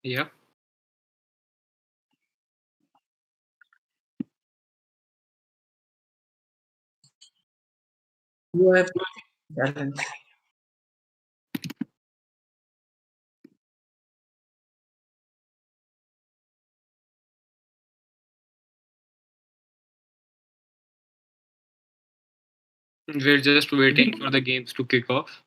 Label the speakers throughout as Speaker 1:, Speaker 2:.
Speaker 1: Yeah.
Speaker 2: You have challenge.
Speaker 1: We're just waiting for the games to kick off.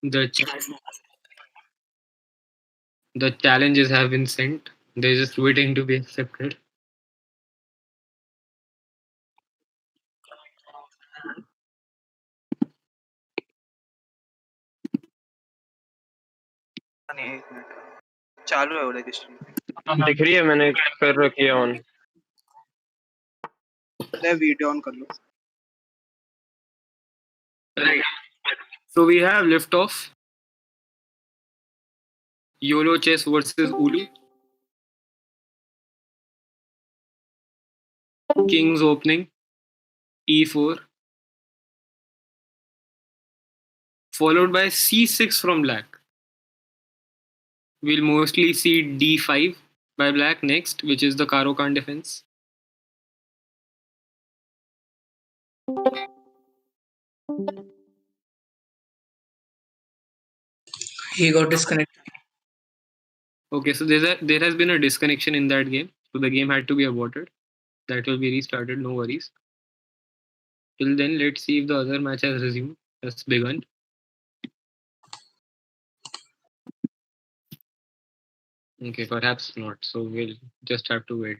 Speaker 1: The ch- the challenges have been sent. They're just waiting to be accepted.
Speaker 3: नहीं, एक minute चालू है वो registration
Speaker 4: दिख रही है, मैंने कर रखी है ऑन।
Speaker 3: वीडियो ऑन कर लो।
Speaker 1: Right. So we have liftoff. YOLO chess versus Ulu. King's opening. E4. Followed by C6 from black. We'll mostly see D5 by black next, which is the Karo Khan defense.
Speaker 2: He got disconnected.
Speaker 1: Okay, so there has been a disconnection in that game. So the game had to be aborted. That will be restarted, no worries. Till then, let's see if the other match has resumed, has begun. Okay, perhaps not. So we'll just have to wait.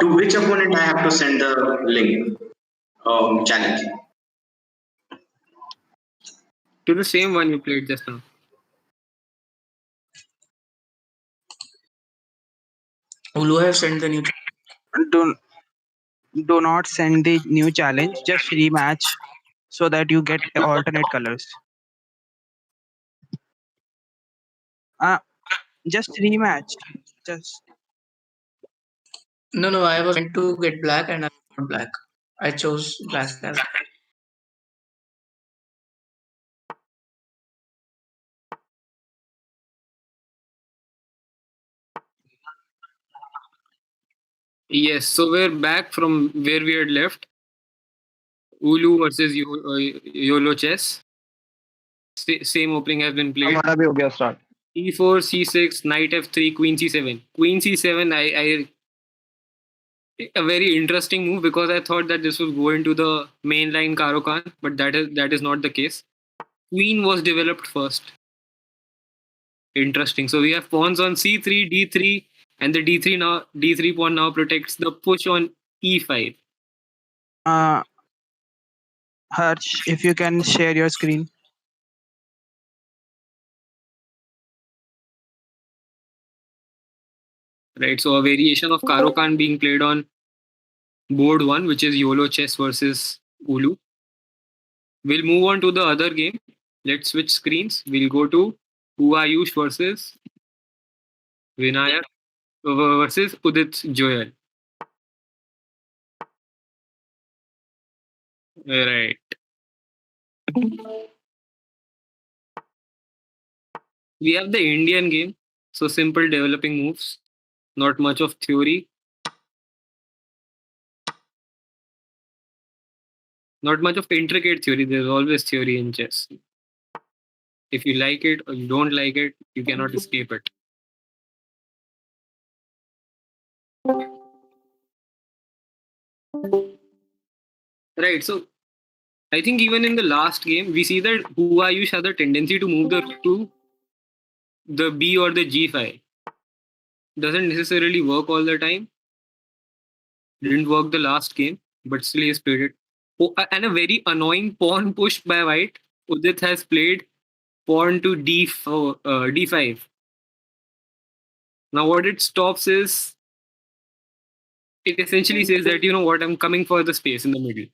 Speaker 5: To which opponent I have to send the link challenge?
Speaker 1: To the same one you played just now.
Speaker 2: Ulu have sent the new.
Speaker 3: Do not send the new challenge, just rematch so that you get alternate colors. Just rematch. Just
Speaker 2: No, I was meant to get black and I got black. I chose black as
Speaker 1: Yes, so we're back from where we had left. Ulu versus YOLO chess. Same opening has been played.
Speaker 4: हमारा भी हो गया start.
Speaker 1: E4, C6, Knight F3, Queen C7. Queen C7, a very interesting move because I thought that this would go into the mainline Karo Khan, but that is not the case. Queen was developed first. Interesting. So we have pawns on C3, D3, and the D3 pawn now protects the push on E5.
Speaker 3: Harsh, if you can share your screen.
Speaker 1: Right. So a variation of Karo Khan being played on board 1, which is YOLO chess versus Ulu. We'll move on to the other game. Let's switch screens. We'll go to Ayush versus Vinayak versus Udit Joel. Right. We have the Indian game. So simple developing moves. Not much of theory. Not much of intricate theory. There's always theory in chess. If you like it or you don't like it, you cannot escape it. Right. So I think even in the last game, we see that Huayush has a tendency to move the rook to the B or the G file. Doesn't necessarily work all the time. Didn't work the last game, but still he's played it. Oh, and a very annoying pawn push by White. Udit has played pawn to D4, D5. Now what it stops is it essentially says that, you know what, I'm coming for the space in the middle.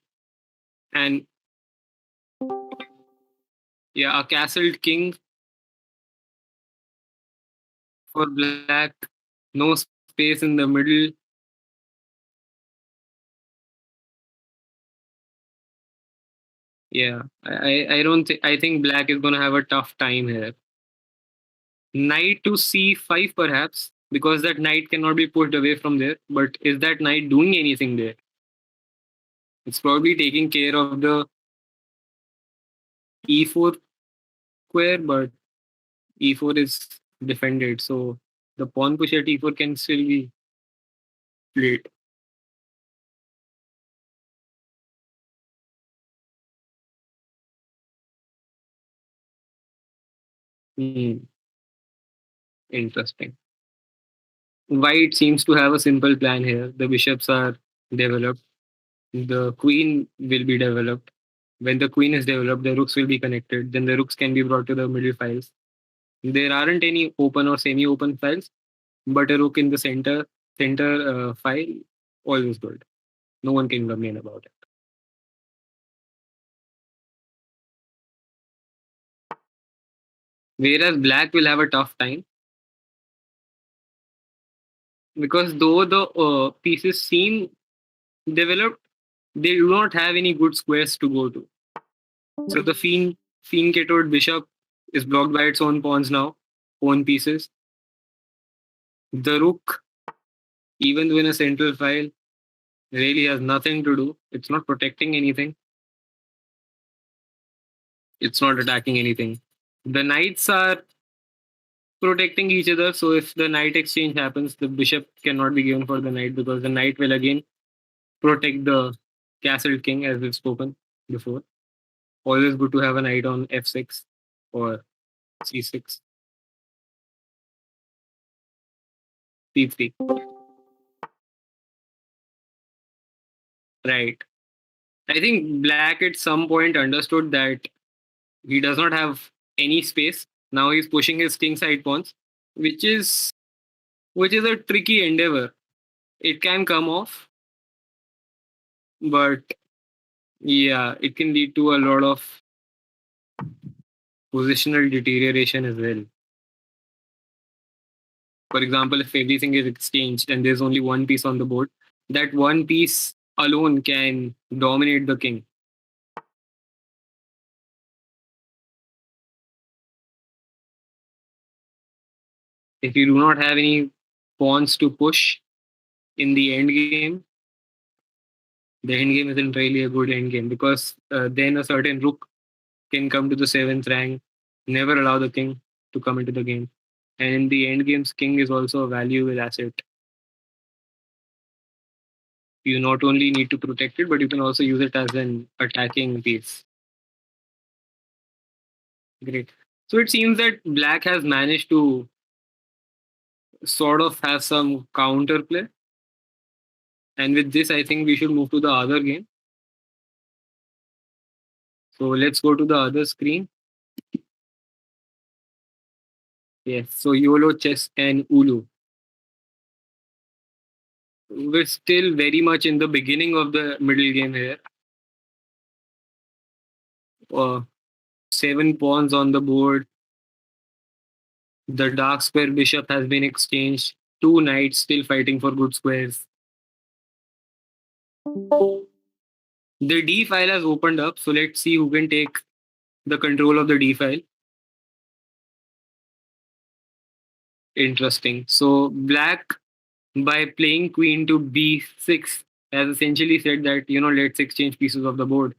Speaker 1: And yeah, a castled king for black, no space in the middle. Yeah, I don't think I think black is gonna have a tough time here. Knight to c5 perhaps, because that knight cannot be pushed away from there. But is that knight doing anything there? It's probably taking care of the e4 square, but e4 is defended, so the pawn push at e4 can still be played. Hmm. Interesting. White seems to have a simple plan here. The bishops are developed. The queen will be developed. When the queen is developed, the rooks will be connected. Then the rooks can be brought to the middle files. There aren't any open or semi-open files, but a rook in the center file, always good. No one can complain about it. Whereas black will have a tough time because though the pieces seem developed, they do not have any good squares to go to. So the fiend cathode bishop is blocked by its own pawns now, pawn pieces. The rook, even though in a central file, really has nothing to do. It's not protecting anything. It's not attacking anything. The knights are protecting each other. So if the knight exchange happens, the bishop cannot be given for the knight because the knight will again protect the castle king, as we've spoken before. Always good to have a knight on f6 or c6, c3. Right. I think black at some point understood that he does not have any space. Now he's pushing his king side pawns, which is a tricky endeavor. It can come off, but yeah, it can lead to a lot of positional deterioration as well. For example, if everything is exchanged and there's only one piece on the board, that one piece alone can dominate the king. If you do not have any pawns to push in the end game, the end game isn't really a good end game because then a certain rook can come to the seventh rank, never allow the king to come into the game. And in the end games, king is also a valuable asset. You not only need to protect it, but you can also use it as an attacking piece. Great. So it seems that black has managed to sort of have some counterplay. And with this, I think we should move to the other game. So let's go to the other screen. Yes, so YOLO, chess, and Ulu. We're still very much in the beginning of the middle game here. 7 pawns on the board. The dark square bishop has been exchanged. 2 knights still fighting for good squares. The D file has opened up, so let's see who can take the control of the D file. Interesting. So black, by playing queen to b6, has essentially said that, you know, let's exchange pieces of the board.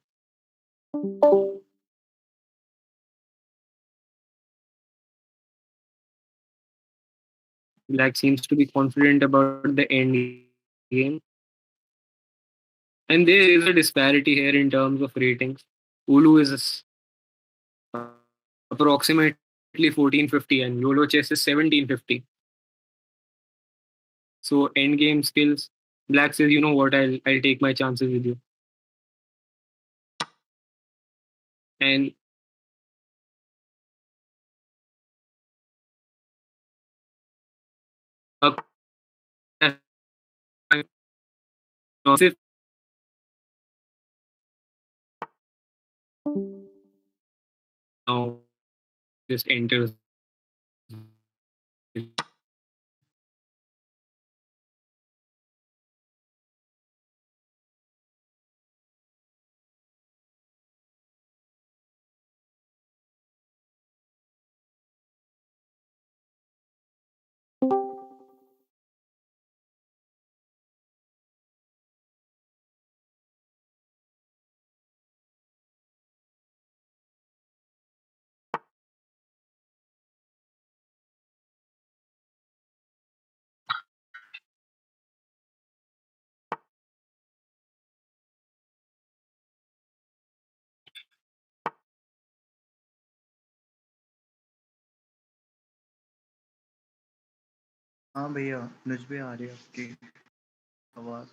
Speaker 1: Black seems to be confident about the end game. And there is a disparity here in terms of ratings. Ulu is approximately 1450 and YOLO chess is 1750. So end game skills. Black says, you know what, I'll take my chances with you. And a massive now just enters.
Speaker 6: हाँ भैया मुझ भी आ रही है आपकी आवाज़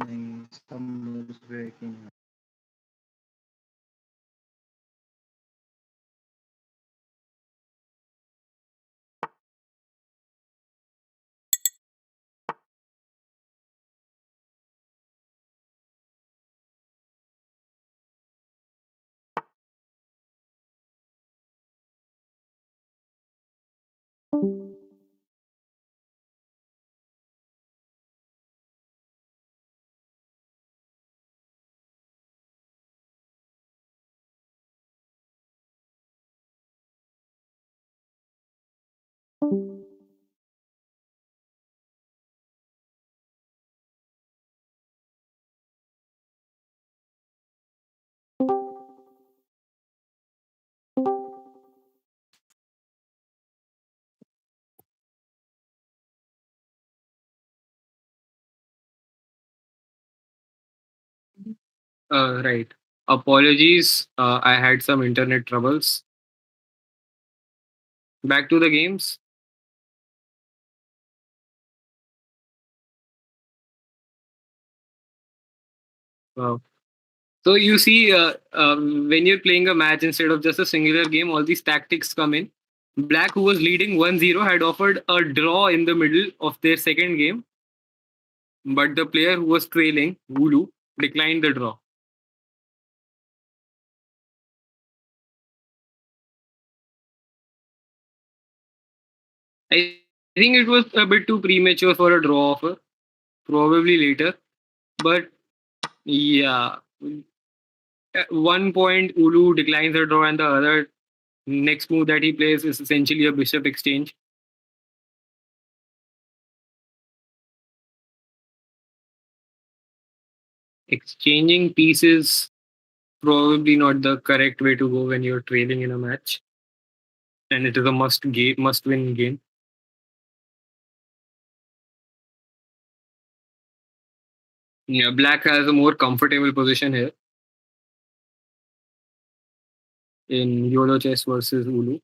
Speaker 6: नहीं सब मुझ पे एक ही नहीं
Speaker 1: Right. Apologies. I had some internet troubles. Back to the games. Wow. So you see, when you're playing a match instead of just a singular game, all these tactics come in. Black, who was leading 1-0, had offered a draw in the middle of their second game, but the player who was trailing, Wulu, declined the draw. I think it was a bit too premature for a draw offer, probably later. But yeah, at one point, Ulu declines a draw, and the other next move that he plays is essentially a bishop exchange. Exchanging pieces probably not the correct way to go when you're trailing in a match, and it is a must win game. Yeah, Black has a more comfortable position here in YOLO chess versus Ulu.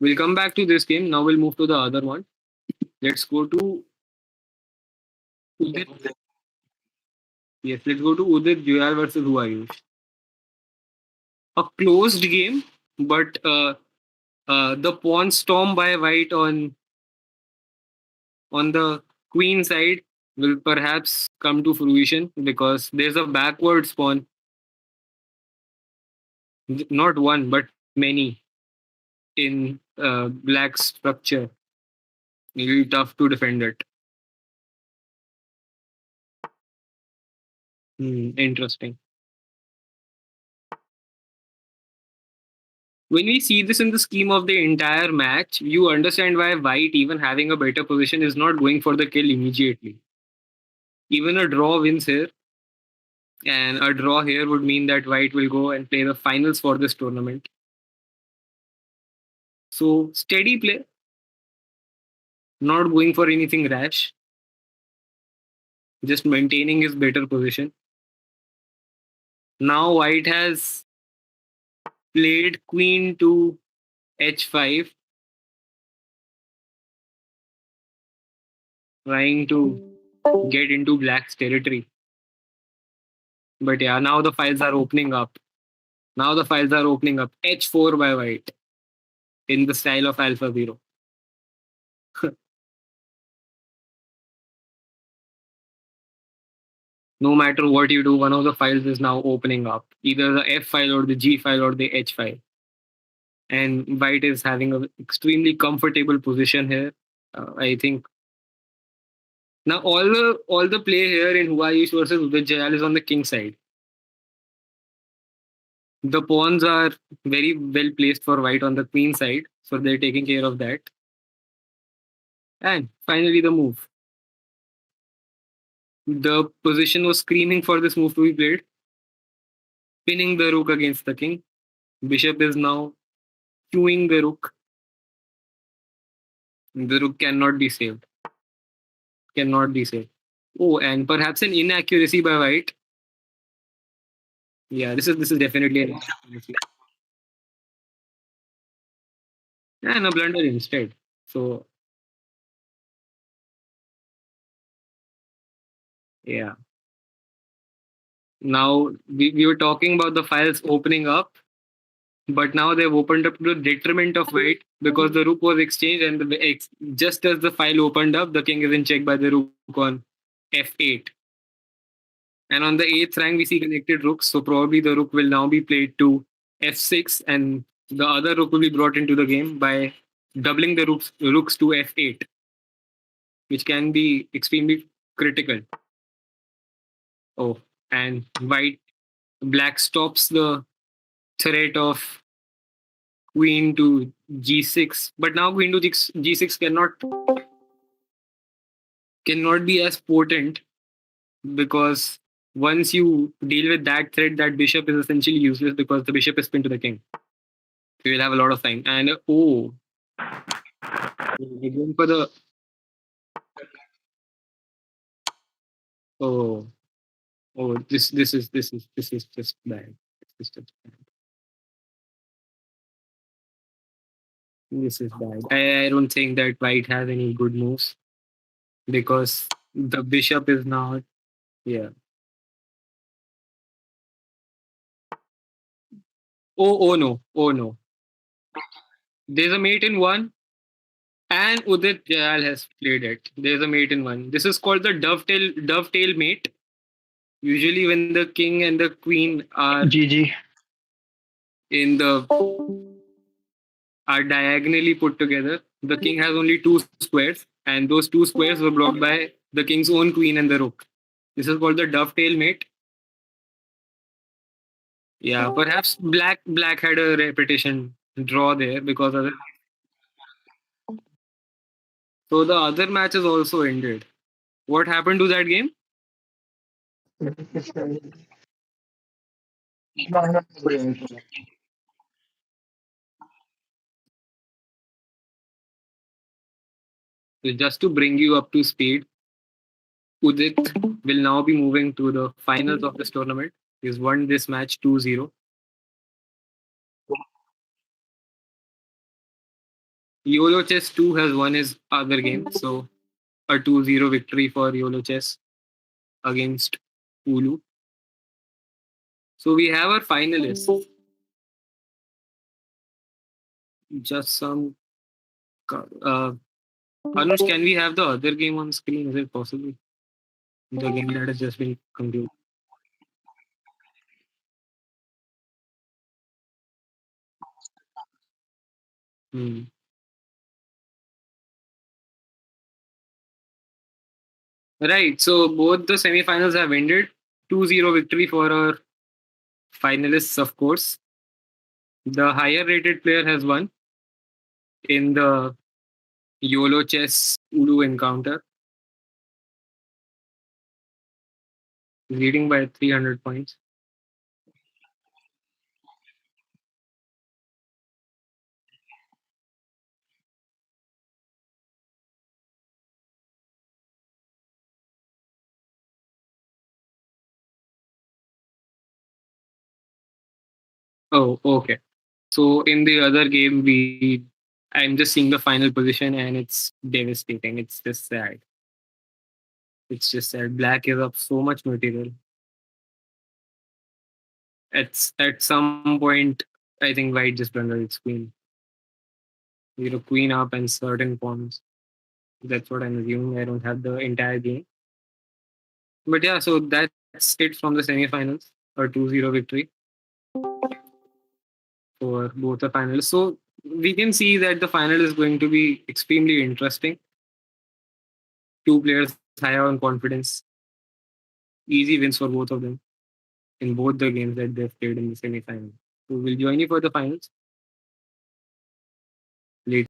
Speaker 1: We'll come back to this game. Now we'll move to the other one. Let's go to Udit. Yes, let's go to Udit Juyal versus Huayush. A closed game, but the pawn storm by White on the queen side will perhaps come to fruition because there's a backward pawn, not one but many in Black's structure. It'll be tough to defend it. Interesting. When we see this in the scheme of the entire match, you understand why White, even having a better position, is not going for the kill immediately. Even a draw wins here, and a draw here would mean that White will go and play the finals for this tournament. So steady play, not going for anything rash, just maintaining his better position. Now white has played queen to h5, trying to get into black's territory. But yeah, now the files are opening up. Now the files are opening up. h4 by white in the style of Alpha Zero. No matter what you do, one of the files is now opening up, either the F file or the G file or the H file. And white is having an extremely comfortable position here. I think now all the play here in Huayish versus Udit Jayal is on the king side. The pawns are very well placed for white on the queen side, so they're taking care of that. And finally, the move. The position was screaming for this move to be played, pinning the rook against the king. Bishop is now queuing the rook. The rook cannot be saved. Cannot be saved. Oh, and perhaps an inaccuracy by white. Yeah, this is definitely an inaccuracy. And a blunder instead. So yeah. Now we were talking about the files opening up, but now they've opened up to the detriment of white because the rook was exchanged, and just as the file opened up, the king is in check by the rook on f8. And on the eighth rank, we see connected rooks. So probably the rook will now be played to f6, and the other rook will be brought into the game by doubling the rooks to f8, which can be extremely critical. Oh, and black stops the threat of queen to g6, but now queen to g6 cannot be as potent, because once you deal with that threat, that bishop is essentially useless because the bishop is pinned to the king. So you'll have a lot of time. And we're going for the oh this is just bad. This is just bad. This is bad. I don't think that white has any good moves because the bishop is now yeah. Oh no. Oh no. There's a mate in one, and Udit Jayal has played it. There's a mate in one. This is called the dovetail mate. Usually when the king and the queen are
Speaker 3: GG.
Speaker 1: in the are diagonally put together, the king has only two squares, and those two squares were blocked by the king's own queen and the rook. This is called the dovetail mate. Yeah, perhaps black had a repetition draw there because of it. So the other match is also ended. What happened to that game? So just to bring you up to speed, Udit will now be moving to the finals of this tournament. He's won this match 2-0. YOLO Chess 2 has won his other game, so a 2-0 victory for YOLO Chess against Ulu. So we have our finalists. Just some. Anush, can we have the other game on screen? Is it possible? The game that has just been concluded. Hmm. Right. So both the semifinals have ended. 2-0 victory for our finalists, of course. The higher rated player has won in the YOLO Chess Ulu encounter, leading by 300 points. Oh, okay. So in the other game, I'm just seeing the final position and it's devastating. It's just sad. It's just sad. Black is up so much material. At some point, I think white just blundered its queen. Queen up and certain pawns. That's what I'm assuming. I don't have the entire game. But yeah, so that's it from the semifinals. A 2-0 victory for both the finals. So we can see that the final is going to be extremely interesting. Two players high on confidence. Easy wins for both of them in both the games that they've played in the semifinal. So we'll join you for the finals later.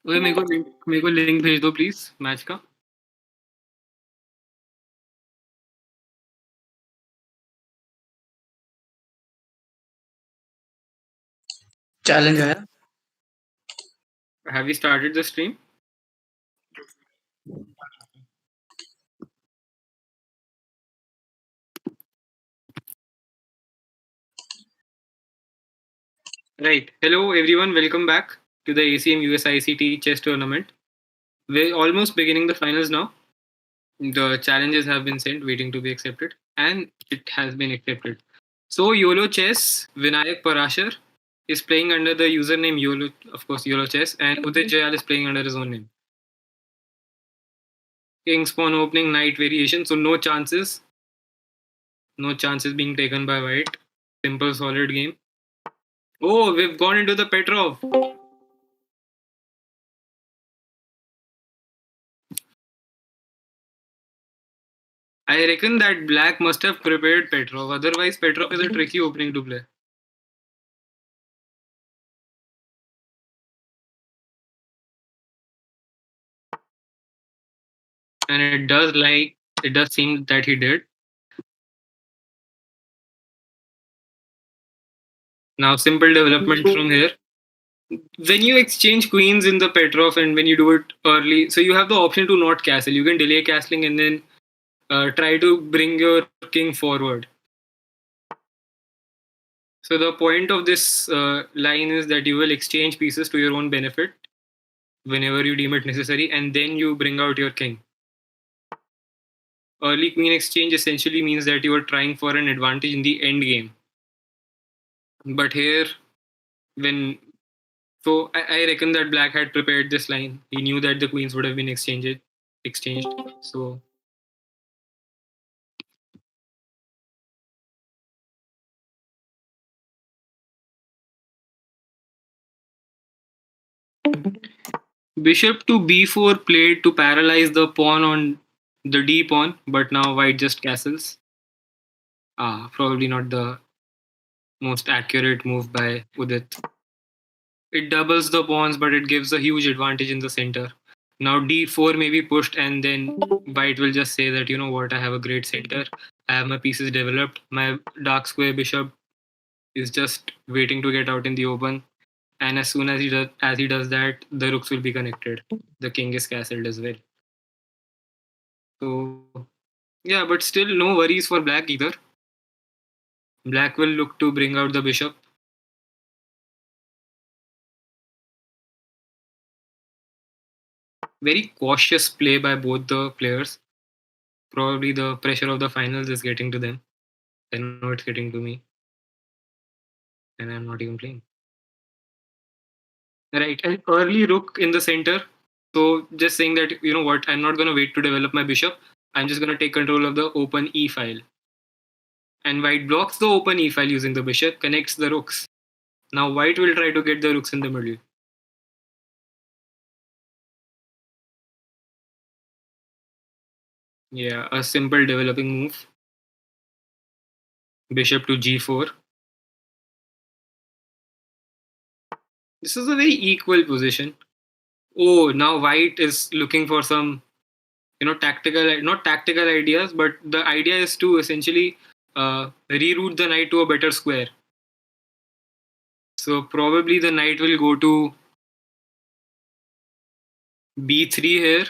Speaker 1: ओए मेरे को link भेज दो please match का.
Speaker 2: Challenge आया.
Speaker 1: Have we started the stream? Right. Hello everyone. Welcome back to the ACM USICT chess tournament. We're almost beginning the finals now. The challenges have been sent, waiting to be accepted, and it has been accepted. So YOLO Chess, Vinayak Parashar is playing under the username YOLO, of course, YOLO Chess, and Udit Jayal is playing under his own name. King Spawn opening, Knight variation, so no chances. No chances being taken by White. Simple, solid game. Oh, we've gone into the Petrov. I reckon that Black must have prepared Petrov. Otherwise, Petrov is a tricky opening to play. And it does seem that he did. Now, simple development from here. When you exchange queens in the Petrov and when you do it early, so you have the option to not castle. You can delay castling and then try to bring your king forward. So the point of this line is that you will exchange pieces to your own benefit whenever you deem it necessary, and then you bring out your king. Early queen exchange essentially means that you are trying for an advantage in the end game. But here, when I reckon that Black had prepared this line. He knew that the queens would have been exchanged. So bishop to b4 played to paralyze the pawn on the d pawn, but now White just castles. Probably not the most accurate move by Udit. It doubles the pawns, but it gives a huge advantage in the center. Now d4 may be pushed, and then White will just say that, you know what, I have a great center. I have my pieces developed. My dark square bishop is just waiting to get out in the open. And as soon as he does that, the rooks will be connected. The king is castled as well. So yeah, but still no worries for Black either. Black will look to bring out the bishop. Very cautious play by both the players. Probably the pressure of the finals is getting to them. I know it's getting to me. And I'm not even playing. Right, an early rook in the center. So just saying that, you know what, I'm not going to wait to develop my bishop. I'm just going to take control of the open e file. And White blocks the open e file using the bishop, connects the rooks. Now White will try to get the rooks in the middle. Yeah, a simple developing move. Bishop to g4. This is a very equal position. Oh, now White is looking for some, not tactical ideas, but the idea is to essentially reroute the knight to a better square. So probably the knight will go to b3 here,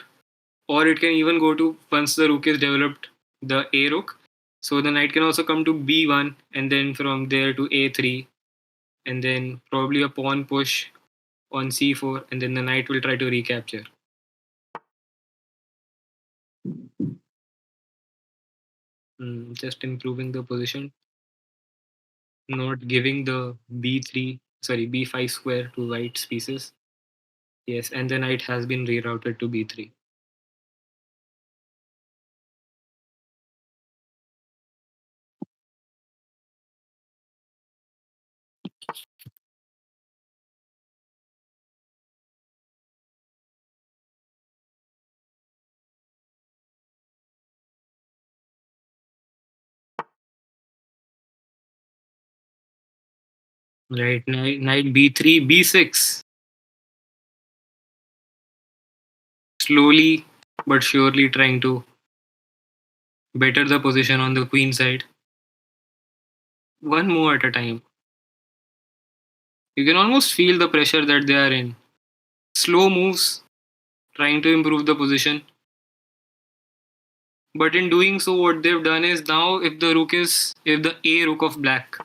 Speaker 1: or it can even go to, once the rook is developed, the a rook. So the knight can also come to b1 and then from there to a3, and then probably a pawn push on c4, and then the knight will try to recapture. Just improving the position, not giving the b5 square to White's pieces. Yes, and the knight has been rerouted to b3. Right, knight b3, b6. slowly but surely trying to better the position on the queen side. One move at a time. You can almost feel the pressure that they are in. Slow moves, trying to improve the position. But in doing so, what they've done is now if the A rook of black,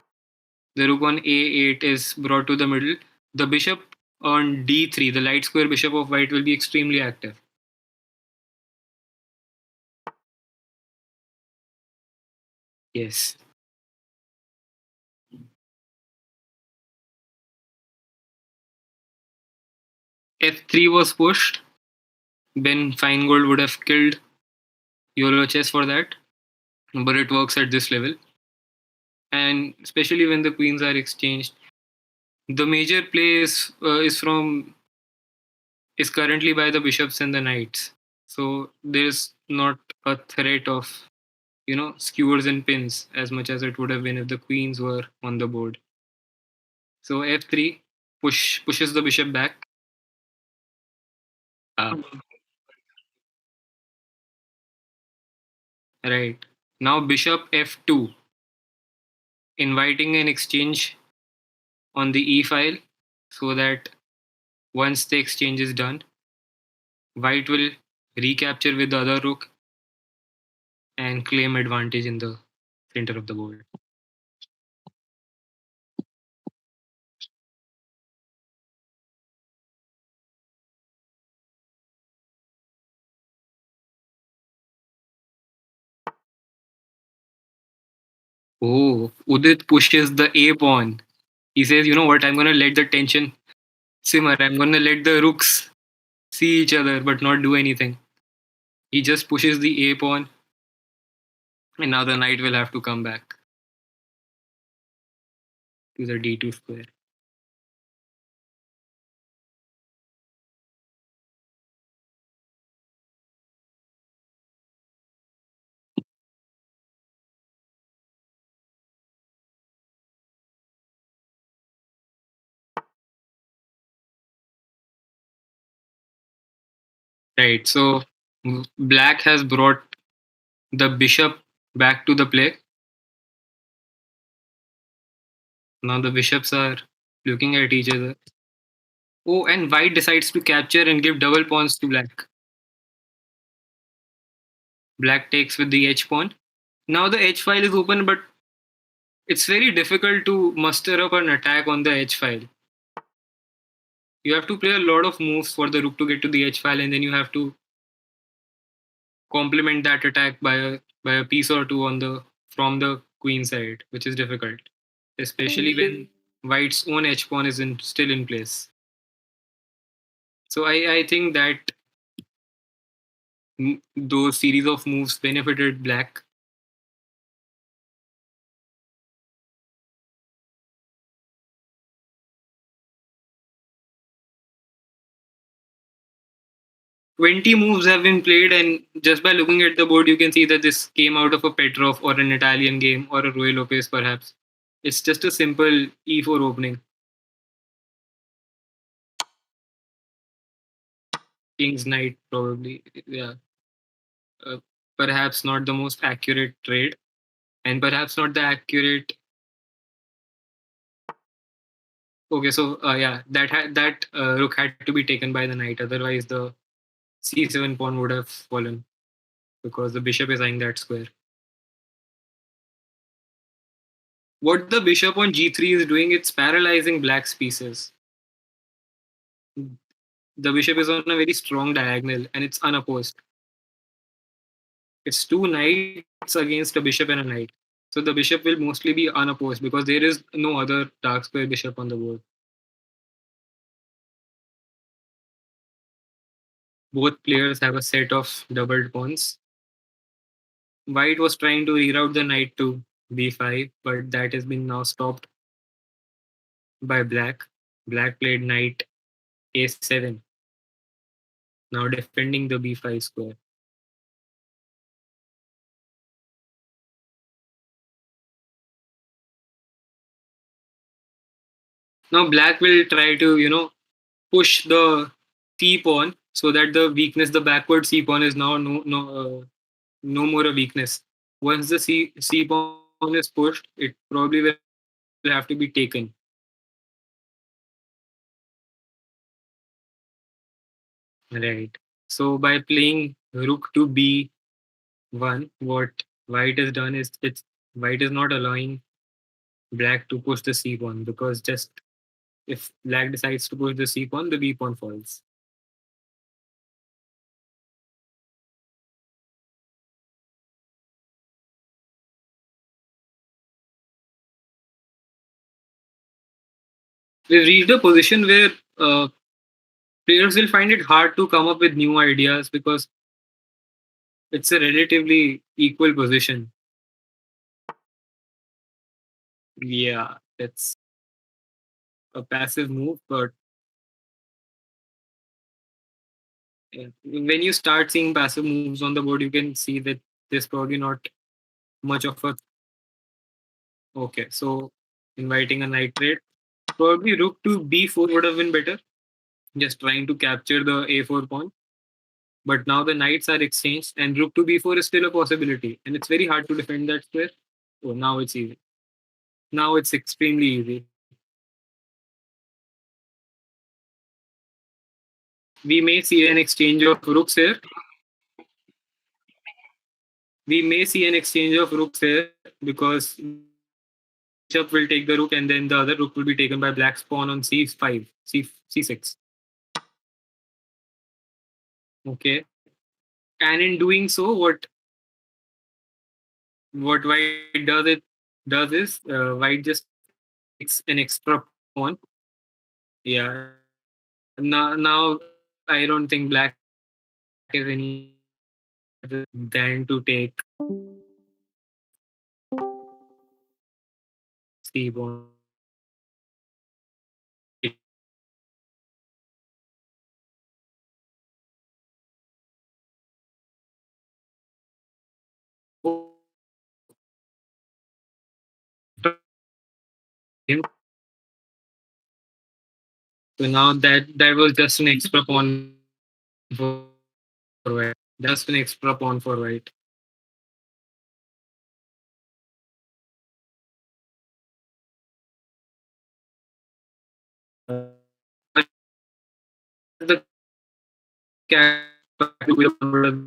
Speaker 1: the rook on A8 is brought to the middle, the bishop on D3, the light square bishop of white will be extremely active. Yes. F3 was pushed. Ben Feingold would have killed YOLO chess for that, but it works at this level. And especially when the queens are exchanged, the major play is currently by the bishops and the knights. So there's not a threat of skewers and pins as much as it would have been if the queens were on the board. So F3 pushes the bishop back. Uh, right. Now bishop F2, inviting an exchange on the E file so that once the exchange is done, white will recapture with the other rook and claim advantage in the center of the board. Oh, Udit pushes the A pawn. He says, you know what, I'm going to let the tension simmer. I'm going to let the rooks see each other but not do anything. He just pushes the A pawn, and now the knight will have to come back to the D2 square. Right, so black has brought the bishop back to the play. Now the bishops are looking at each other. Oh, and white decides to capture and give double pawns to black. Black takes with the H pawn. Now the H file is open, but it's very difficult to muster up an attack on the H file. You have to play a lot of moves for the rook to get to the H file, and then you have to complement that attack by a piece or two on the from the queen side, which is difficult, especially when white's own H pawn is still in place. So I think that those series of moves benefited black. "20 moves have been played, and just by looking at the board, you can see that this came out of a Petrov or an Italian game or a Ruy Lopez, perhaps. It's just a simple E4 opening. King's Knight, probably. Yeah. Uh, Perhaps not the most accurate trade, and perhaps not the accurate. Okay, so yeah, that rook had to be taken by the knight. Otherwise, the c7 pawn would have fallen because the bishop is eyeing that square. What the bishop on g3 is doing, it's paralyzing black's pieces. The bishop is on a very strong diagonal and it's unopposed. It's two knights against a bishop and a knight. So the bishop will mostly be unopposed because there is no other dark square bishop on the board. Both players have a set of doubled pawns. White was trying to reroute the knight to b5, but that has been now stopped by black. Black played knight a7, now defending the b5 square. Now black will try to, push the c pawn so that the weakness, the backward c pawn is now no more a weakness. Once the c pawn is pushed, it probably will have to be taken. Right. So by playing rook to b1, what white has done is white is not allowing black to push the c pawn, because just if black decides to push the c pawn, the b pawn falls. We've reached a position where players will find it hard to come up with new ideas because it's a relatively equal position. Yeah, it's a passive move, but when you start seeing passive moves on the board, you can see that there's probably not much of a. Okay, so inviting a knight trade. Probably rook to b4 would have been better, just trying to capture the a4 pawn. But now the knights are exchanged, and rook to b4 is still a possibility, and it's very hard to defend that square. Oh, now it's easy. Now it's extremely easy. We may see an exchange of rooks here. We may see an exchange of rooks here because bishop will take the rook, and then the other rook will be taken by black's pawn on c5, c6. Okay, and in doing so, what white does is white just takes an extra pawn. Yeah. Now I don't think black is any than to take c pawn. So now that was just an extra pawn for white. Just an extra pawn for white. The cat would have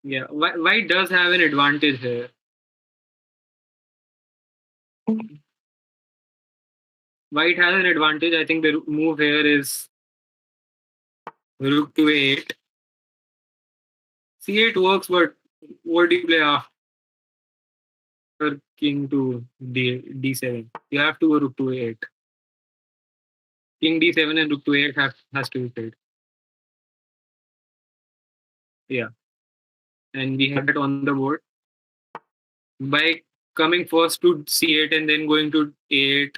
Speaker 1: yeah, white does have an advantage here. White has an advantage. I think the move here is rook to a8. c8 works, but what do you play after king to d7? You have to go rook to a8. King d7 and rook to a8 has to be played. Yeah, and we had it on the board. By coming first to c8 and then going to a8,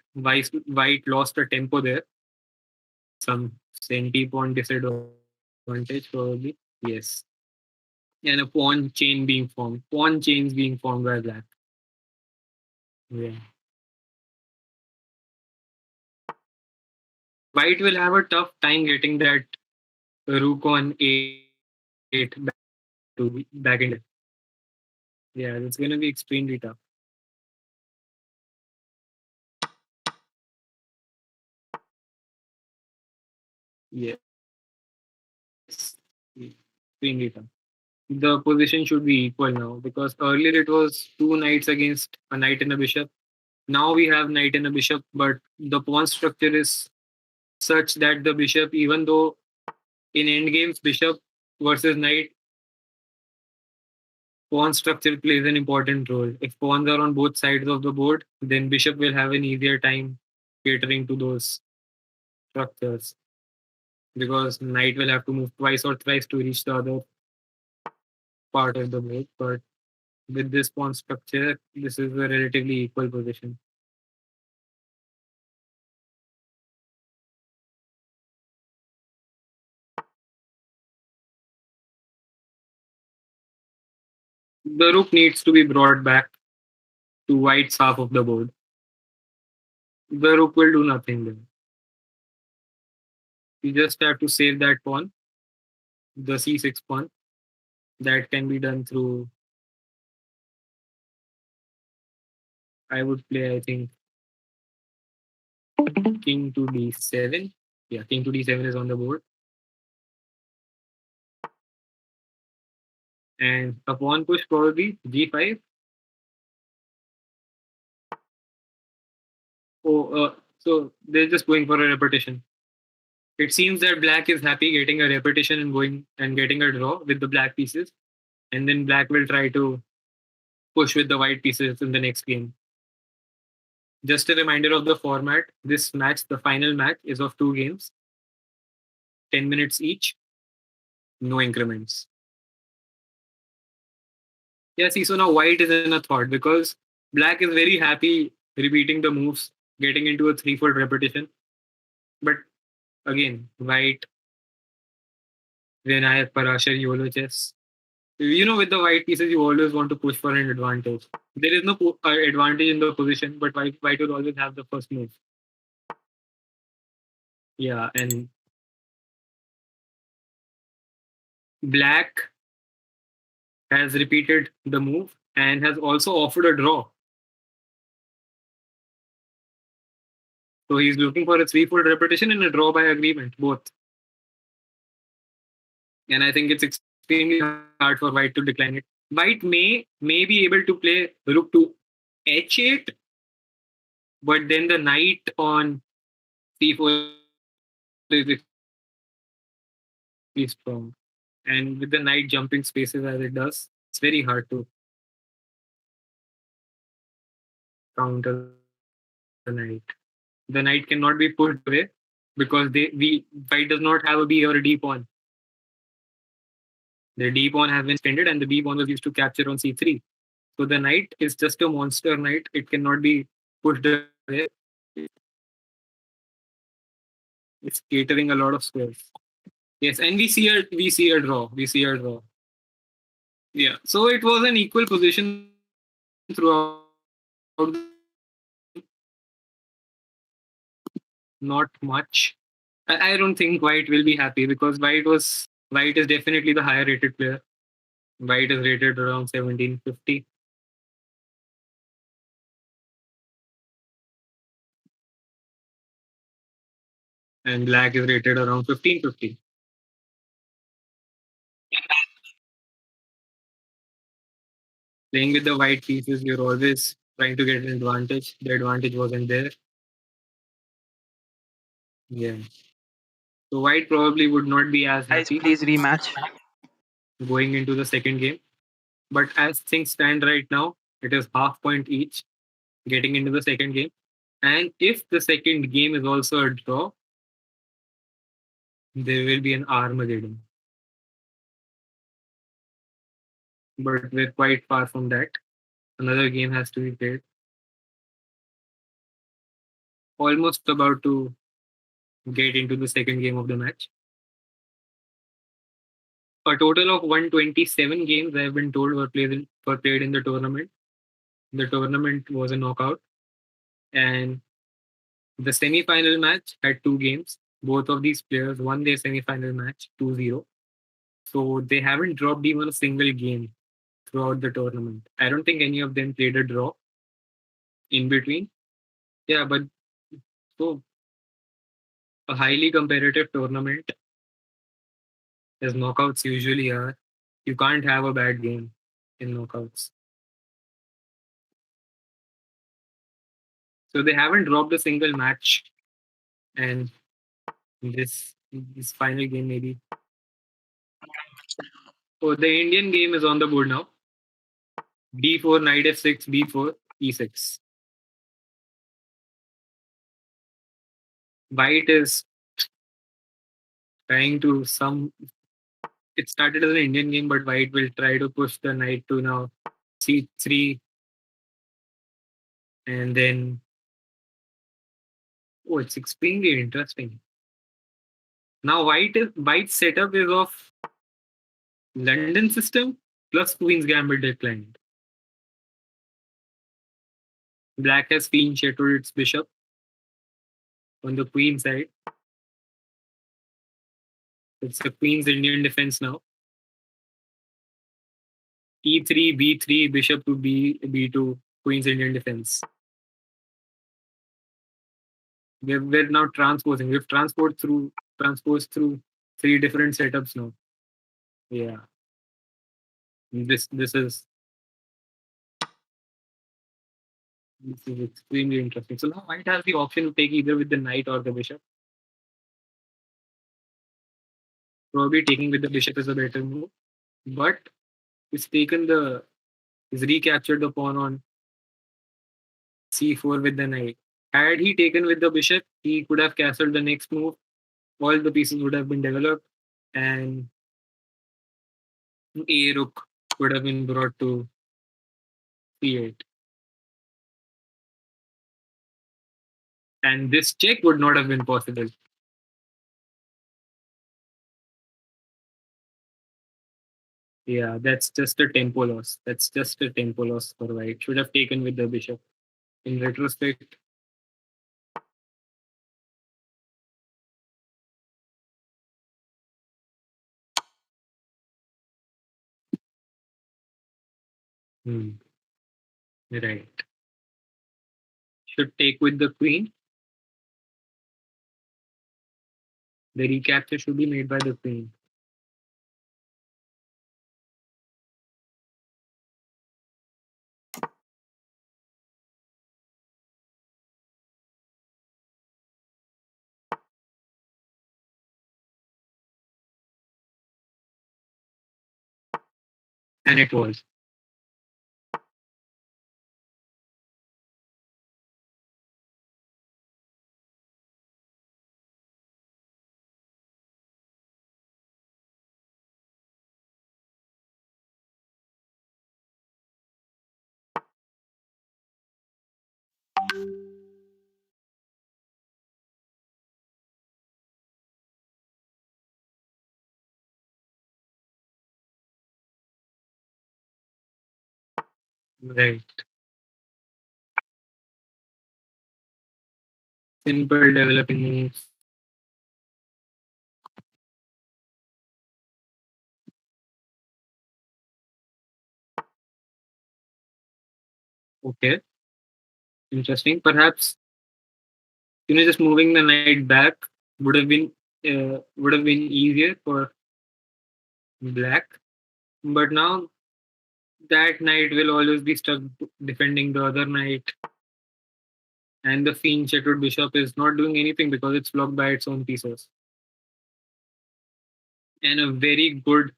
Speaker 1: white lost a tempo there. Some centi pawn disadvantage probably. Yes. And a pawn chain being formed. Pawn chains being formed by black. Yeah. White will have a tough time getting that rook on a8 back in. Yeah, it's gonna be extremely tough. Yes. Extremely tough. The position should be equal now because earlier it was two knights against a knight and a bishop. Now we have knight and a bishop, but the pawn structure is such that the bishop, even though in endgames bishop versus knight, pawn structure plays an important role. If pawns are on both sides of the board, then bishop will have an easier time catering to those structures because knight will have to move twice or thrice to reach the other part of the board. But with this pawn structure, this is a relatively equal position. The rook needs to be brought back to white's half of the board. The rook will do nothing there. You just have to save that pawn, the c6 pawn. That can be done through, I would play, I think, king to d7. Yeah, king to d7 is on the board. And a pawn push probably g5. So they're just going for a repetition. It seems that black is happy getting a repetition and going and getting a draw with the black pieces. And then black will try to push with the white pieces in the next game. Just a reminder of the format. This match, the final match, is of 2 games, 10 minutes each, no increments. Yeah, see, so now white is in a thought because black is very happy repeating the moves, getting into a 3-fold repetition. But again, white, Vinayak, Parashar, YOLO chess. With the white pieces, you always want to push for an advantage. There is no advantage in the position, but white will always have the first move. Yeah, and black has repeated the move and has also offered a draw. So he's looking for a 3-fold repetition and a draw by agreement, both. And I think it's extremely hard for white to decline it. White may be able to play rook to h8, but then the knight on c4 is extremely strong. And with the knight jumping spaces as it does, it's very hard to counter the knight. The knight cannot be pushed away because white does not have a b or a d pawn. The d pawn has been extended and the b pawn was used to capture on c3. So the knight is just a monster knight. It cannot be pushed away. It's catering a lot of squares. Yes, and we see a draw. We see a draw. Yeah. So it was an equal position throughout the game. Not much. I don't think white will be happy because white is definitely the higher rated player. White is rated around 1750. And black is rated around 1550. Playing with the white pieces, you're always trying to get an advantage. The advantage wasn't there. Yeah. So white probably would not be as
Speaker 3: Guys,
Speaker 1: happy
Speaker 3: please rematch.
Speaker 1: going into the second game. But as things stand right now, it is half point each getting into the second game. And if the second game is also a draw, there will be an Armageddon. But we're quite far from that. Another game has to be played. Almost about to get into the second game of the match. A total of 127 games, I have been told, were played in the tournament. The tournament was a knockout. And the semi-final match had 2 games. Both of these players won their semi-final match 2-0. So they haven't dropped even a single game throughout the tournament. I don't think any of them played a draw in between. Yeah, but so a highly competitive tournament, as knockouts usually are, you can't have a bad game in knockouts. So they haven't dropped a single match, and this final game maybe. So the Indian game is on the board now. D4, knight f6, b4, e6. White is trying to it started as an Indian game, but white will try to push the knight to now c3, and then it's extremely interesting. Now white's setup is of London system plus queen's gambit declined. Black has queen shattered its bishop on the queen side. It's the queen's Indian defense now. E3, B3, bishop to B2, queen's Indian defense. We're now transposing. We've transposed through 3 different setups now. Yeah. This is extremely interesting. So now white has the option to take either with the knight or the bishop. Probably taking with the bishop is a better move. But he's recaptured the pawn on c4 with the knight. Had he taken with the bishop, he could have castled the next move. All the pieces would have been developed, and a rook would have been brought to c8. And this check would not have been possible. Yeah, that's just a tempo loss. That's just a tempo loss for white. Should have taken with the bishop. In retrospect, right. Should take with the queen. The recapture should be made by the queen. And it was. Right. Simple developing moves. Okay. Interesting. Perhaps just moving the knight back would have been easier for black. But now that knight will always be stuck defending the other knight. And the fiend shattered bishop is not doing anything because it's blocked by its own pieces. And a very good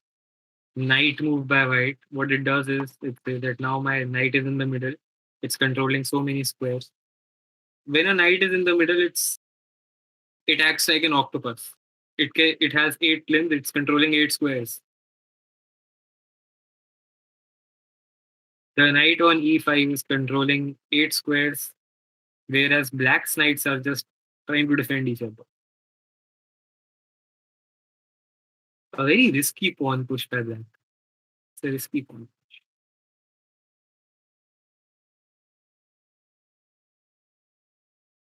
Speaker 1: knight move by white. What it does is it says that now my knight is in the middle. It's controlling so many squares. When a knight is in the middle, it acts like an octopus. It has 8 limbs. It's controlling 8 squares. The knight on e5 is controlling 8 squares, whereas black's knights are just trying to defend each other. A very risky pawn push by black. It's a risky pawn.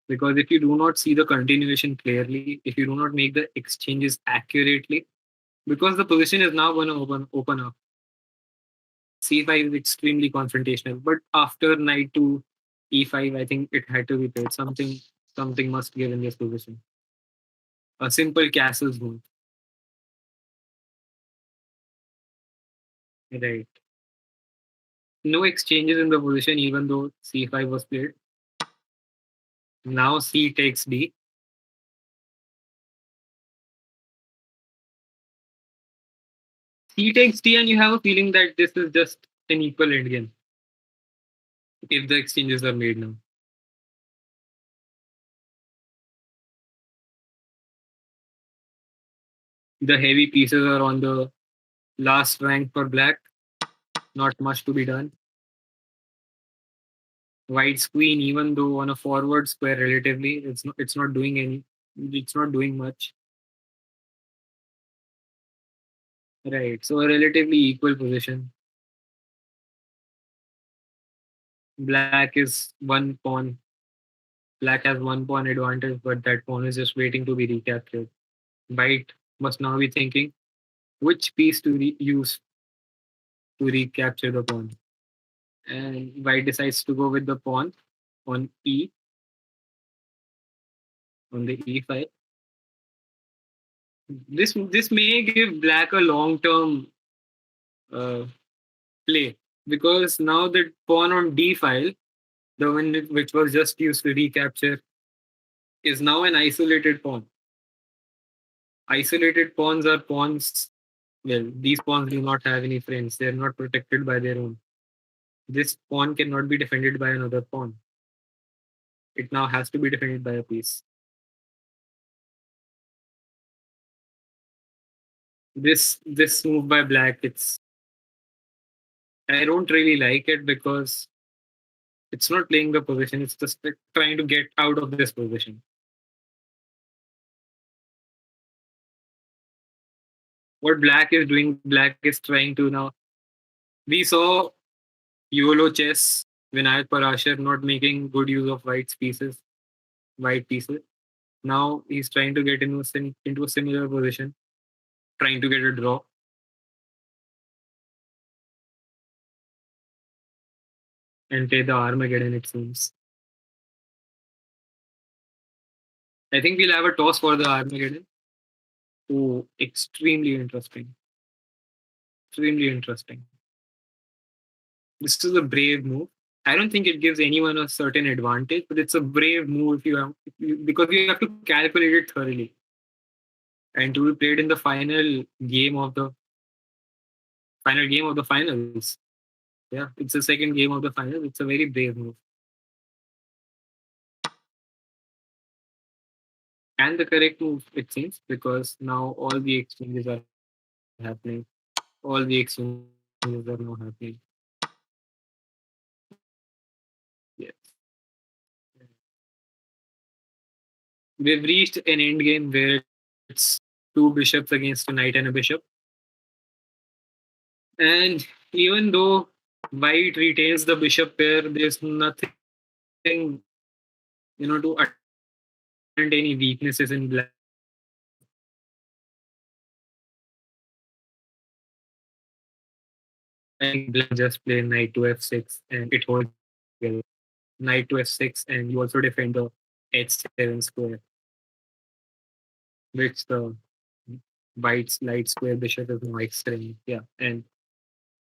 Speaker 1: Because if you do not see the continuation clearly, if you do not make the exchanges accurately, because the position is now going to open up. c5 is extremely confrontational, but after knight to e5, I think it had to be played. Something must give in this position. A simple castle's move. Right. No exchanges in the position, even though c5 was played. Now c takes d. C takes d, and you have a feeling that this is just an equal endgame if the exchanges are made now. The heavy pieces are on the last rank for black. Not much to be done. White's queen, even though on a forward square relatively, it's not doing much. Right. So a relatively equal position. Black is one pawn. Black has one pawn advantage, but that pawn is just waiting to be recaptured. White must now be thinking which piece to use to recapture the pawn. And white decides to go with the pawn on E, on the E file. This may give black a long term uh, play, because now the pawn on D file, the one which was just used to recapture, is now an isolated pawn. Isolated pawns are pawns. Well, these pawns do not have any friends. They are not protected by their own. This pawn cannot be defended by another pawn. It now has to be defended by a piece. This move by black, I don't really like it, because it's not playing the position. It's just like trying to get out of this position. What black is doing, black is trying to now. We saw YOLO chess, Vinayak Parashar not making good use of white pieces. Now he's trying to get into a similar position, trying to get a draw. And play the Armageddon, it seems. I think we'll have a toss for the Armageddon. Oh, extremely interesting. Extremely interesting. This is a brave move. I don't think it gives anyone a certain advantage, but it's a brave move because you have to calculate it thoroughly. And to be played in the final game of the finals. Yeah, it's the second game of the finals. It's a very brave move. And the correct move, it seems, because now all the exchanges are happening. All the exchanges are now happening. Yes. We've reached an end game where it's two bishops against a knight and a bishop. And even though white retains the bishop pair, there's nothing, to attend any weaknesses in black. I think black just play knight to f6 and it holds together. Knight to f6, and you also defend the h7 square, which the white's light square bishop is now extending. Yeah, and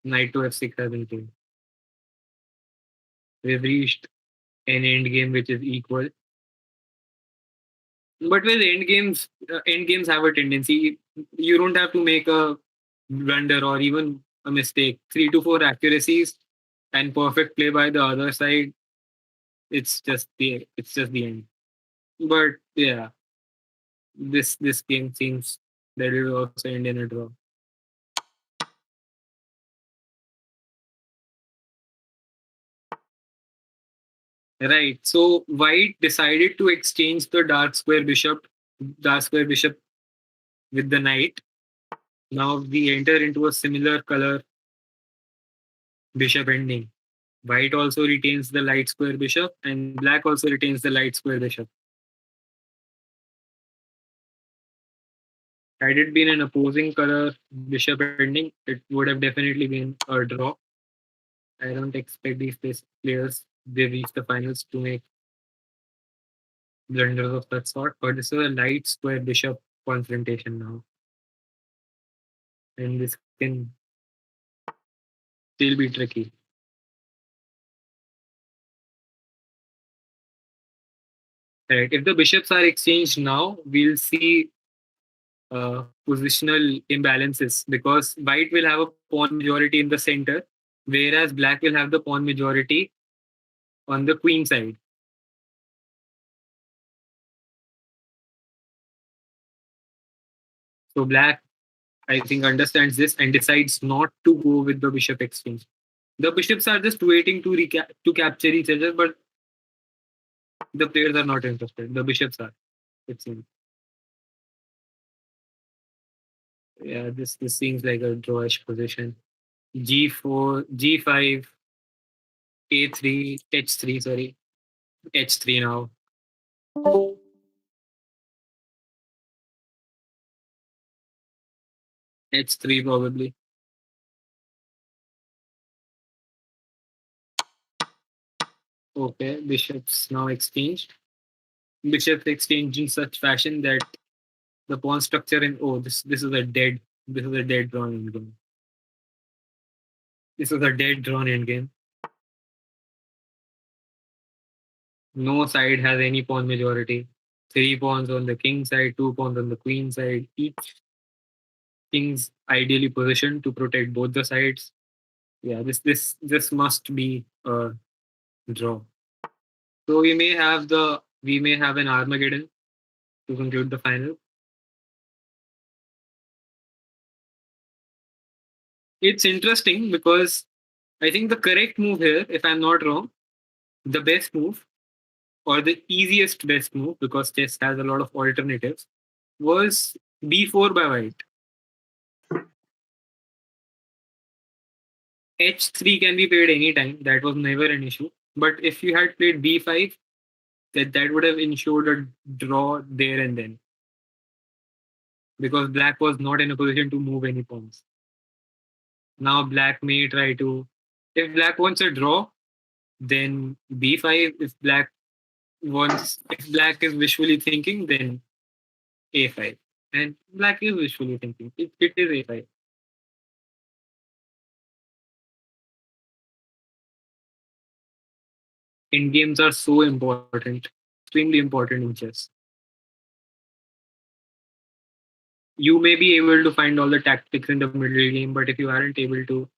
Speaker 1: knight to f6 has been killed. We've reached an end game which is equal. But with end games have a tendency. You don't have to make a blunder or even a mistake. 3 to 4 accuracies and perfect play by the other side. It's just the end. But yeah, this game seems that it will also end in a draw. Right. So white decided to exchange the dark square bishop with the knight. Now we enter into a similar color bishop ending. White also retains the light square bishop, and black also retains the light square bishop. Had it been an opposing color bishop ending, it would have definitely been a draw. I don't expect these players, they reach the finals to make blunders of that sort, but this is a light square bishop confrontation now. And this can still be tricky. Right. If the bishops are exchanged now, we'll see positional imbalances, because white will have a pawn majority in the center, whereas black will have the pawn majority on the queen side. So black, I think, understands this and decides not to go with the bishop exchange. The bishops are just waiting to capture each other, but the players are not interested. The bishops are, it seems. Yeah, this seems like a drawish position. G4, G5, A3, H3, sorry. H3 now. H3 probably. Okay, bishops now exchanged. Bishops exchanged in such fashion that the pawn structure in this is a dead drawn endgame. This is a dead drawn endgame. No side has any pawn majority. 3 pawns on the king side, 2 pawns on the queen side. Each king's ideally positioned to protect both the sides. Yeah, this must be a draw. So we may have an Armageddon to conclude the final. It's interesting because I think the correct move here, if I'm not wrong, the best move or the easiest best move, because chess has a lot of alternatives, was b4 by white. H3 can be played anytime. That was never an issue. But if you had played b5, that would have ensured a draw there and then. Because black was not in a position to move any pawns. Now black may try to. If black wants a draw, then b5. If black is visually thinking, then a5. And black is visually thinking. It is a5. End games are so important, extremely important in chess. You may be able to find all the tactics in the middle game, but if you aren't able to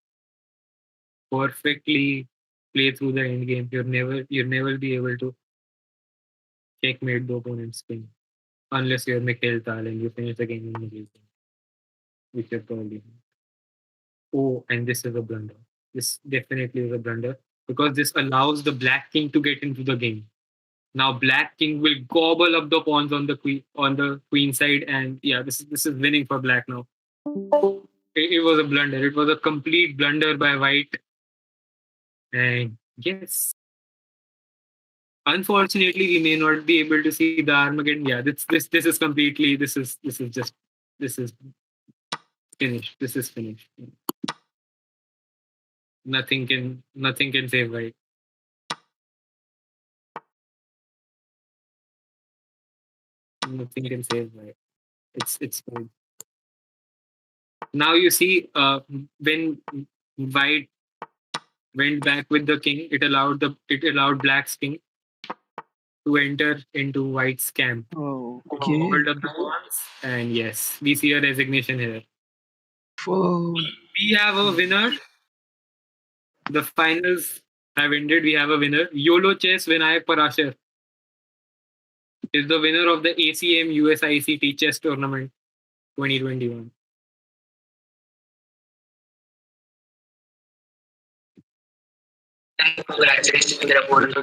Speaker 1: perfectly play through the end game, you'll never be able to checkmate the opponent's king. Unless you're Mikhail Tal and you finish the game in the middle game, which you're probably not. Oh, and this is a blunder. This definitely is a blunder because this allows the black king to get into the game. Now black king will gobble up the pawns on the queen side, and yeah, this is winning for black now. It was a blunder. It was a complete blunder by white. And yes, unfortunately, we may not be able to see the Armageddon. Yeah, this is completely this is finished. This is finished. Nothing can save white. Nothing can save white. It's fine. Now you see, when white went back with the king, it allowed black's king to enter into white's camp.
Speaker 3: Oh, okay.
Speaker 1: Hold up the pawns, and yes, we see a resignation here.
Speaker 3: Whoa.
Speaker 1: We have a winner. The finals have ended. We have a winner. YOLO Chess Vinayak Parashar is the winner of the ACM USICT Chess Tournament 2021.
Speaker 2: Congratulations to the opponent.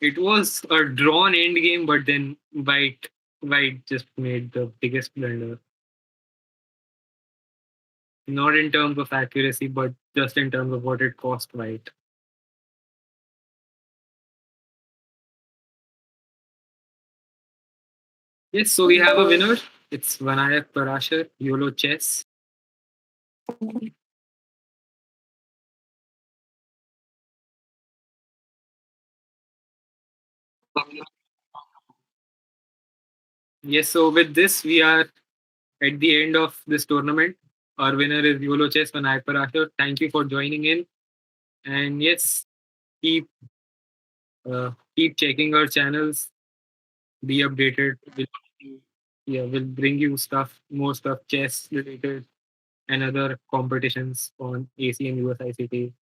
Speaker 1: It was a drawn end game, but then white just made the biggest blunder. Not in terms of accuracy, but just in terms of what it cost white. Yes, so we have a winner. It's Vinayak Parashar, YOLO Chess. Yes, so with this, we are at the end of this tournament. Our winner is YOLO Chess Vinayak Parashar. Thank you for joining in. And yes, keep keep checking our channels. Be updated. We'll bring you more stuff, chess related, and other competitions on ACM USICT.